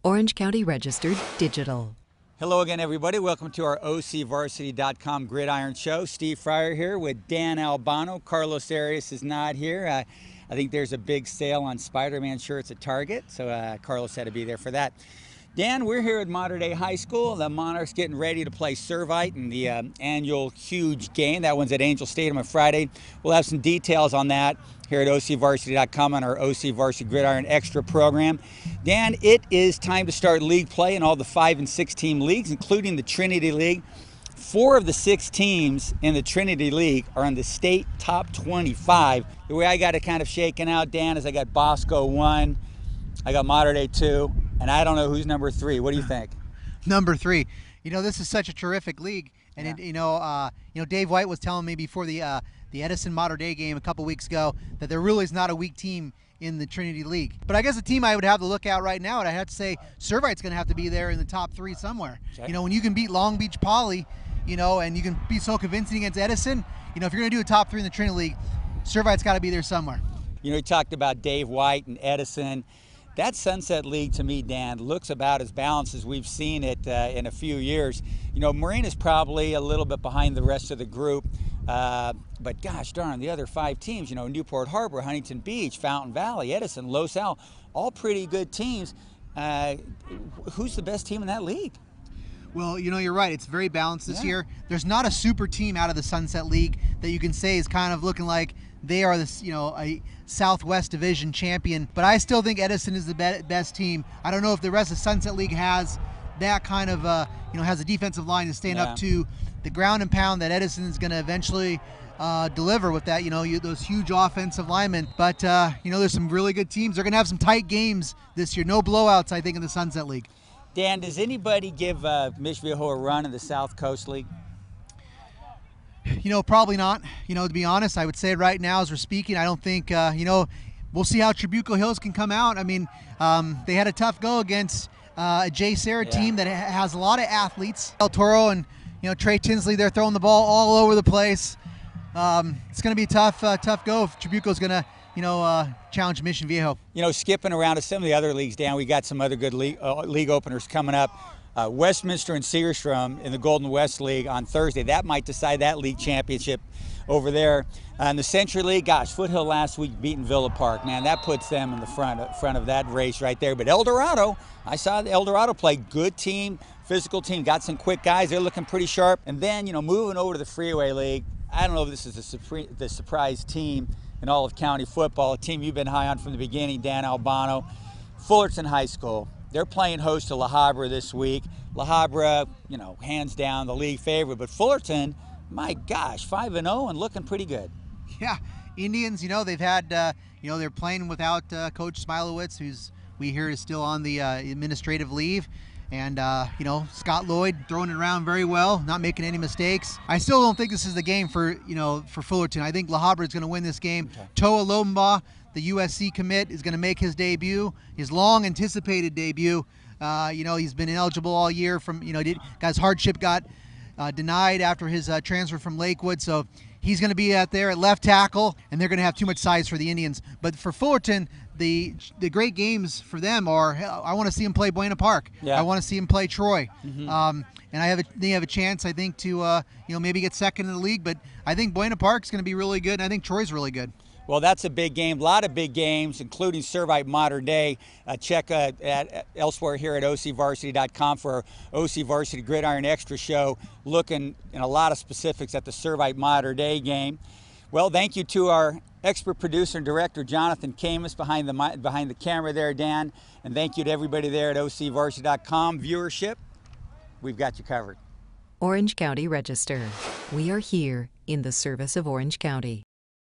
Orange County Registered Digital. Hello again, everybody. Welcome to our OCVarsity.com Gridiron Show. Steve Fryer here with Dan Albano. Carlos Arias is not here. I think there's a big sale on Spider-Man shirts at Target, so Carlos had to be there for that. Dan, we're here at Mater Dei High School. The Monarchs getting ready to play Servite in the annual huge game. That one's at Angel Stadium on Friday. We'll have some details on that here at OCVarsity.com on our OCVarsity Gridiron Extra program. Dan, it is time to start league play in all the 5 and 6 team leagues, including the Trinity League. 4 of the 6 teams in the Trinity League are on the state top 25. The way I got it kind of shaken out, Dan, is I got Bosco 1, I got Mater Dei 2, and I don't know who's number 3. What do you think? Number 3. You know, this is such a terrific league, and yeah. Dave White was telling me before the Edison Mater Dei game a couple weeks ago that there really is not a weak team in the Trinity League. But I guess the team I would have to look at right now, and I have to say Servite's going to have to be there in the top 3 somewhere. Okay. You know, when you can beat Long Beach Poly, and you can be so convincing against Edison, if you're going to do a top 3 in the Trinity League, Servite's got to be there somewhere. You talked about Dave White and Edison. That Sunset League, to me, Dan, looks about as balanced as we've seen it in a few years. Marina's probably a little bit behind the rest of the group, but gosh darn, the other 5 teams, Newport Harbor, Huntington Beach, Fountain Valley, Edison, Los Al, all pretty good teams. Who's the best team in that league? Well, you're right. It's very balanced this year. There's not a super team out of the Sunset League that you can say is kind of looking like they are this, a Southwest Division champion. But I still think Edison is the best team. I don't know if the rest of Sunset League has that kind of, has a defensive line to stand up to the ground and pound that Edison is going to eventually deliver with that, those huge offensive linemen. But, there's some really good teams. They're going to have some tight games this year. No blowouts, I think, in the Sunset League. Dan, does anybody give Mission Viejo a run in the South Coast League? Probably not. To be honest, I would say right now as we're speaking, I don't think, we'll see how Trabuco Hills can come out. I mean, they had a tough go against a Jay Serra team that has a lot of athletes. El Toro and, Trey Tinsley, they're throwing the ball all over the place. It's going to be a tough go if Trabuco's going to, challenge Mission Viejo. Skipping around to some of the other leagues, Dan, we got some other good league openers coming up. Westminster and Segerstrom in the Golden West League on Thursday. That might decide that league championship over there. In the Century League, gosh, Foothill last week beating Villa Park. Man, that puts them in the front of that race right there. But El Dorado, I saw El Dorado play. Good team, physical team, got some quick guys. They're looking pretty sharp. And then, moving over to the Freeway League, I don't know if this is the surprise team in all of county football, a team you've been high on from the beginning, Dan Albano. Fullerton High School. They're playing host to Habra this week. Habra, hands down the league favorite. But Fullerton, my gosh, 5-0 and looking pretty good. Yeah, Indians, they've had, they're playing without Coach Smilowitz, who's we hear is still on the administrative leave. And, Scott Lloyd throwing it around very well, not making any mistakes. I still don't think this is the game for Fullerton. I think Habra is going to win this game. Okay. Toa Lomba, the USC commit, is going to make his debut, his long-anticipated debut. He's been ineligible all year from, his hardship got denied after his transfer from Lakewood. So he's going to be out there at left tackle, and they're going to have too much size for the Indians. But for Fullerton, the great games for them are, I want to see him play Buena Park. Yeah. I want to see him play Troy. Mm-hmm. And they have a chance, I think, to maybe get second in the league. But I think Buena Park's going to be really good, and I think Troy's really good. Well, that's a big game. A lot of big games, including Servite Mater Dei. Check elsewhere here at OCVarsity.com for our OCVarsity Gridiron Extra show, looking in a lot of specifics at the Servite Mater Dei game. Well, thank you to our expert producer and director, Jonathan Khamis, behind the camera there, Dan. And thank you to everybody there at OCVarsity.com. Viewership, we've got you covered. Orange County Register. We are here in the service of Orange County.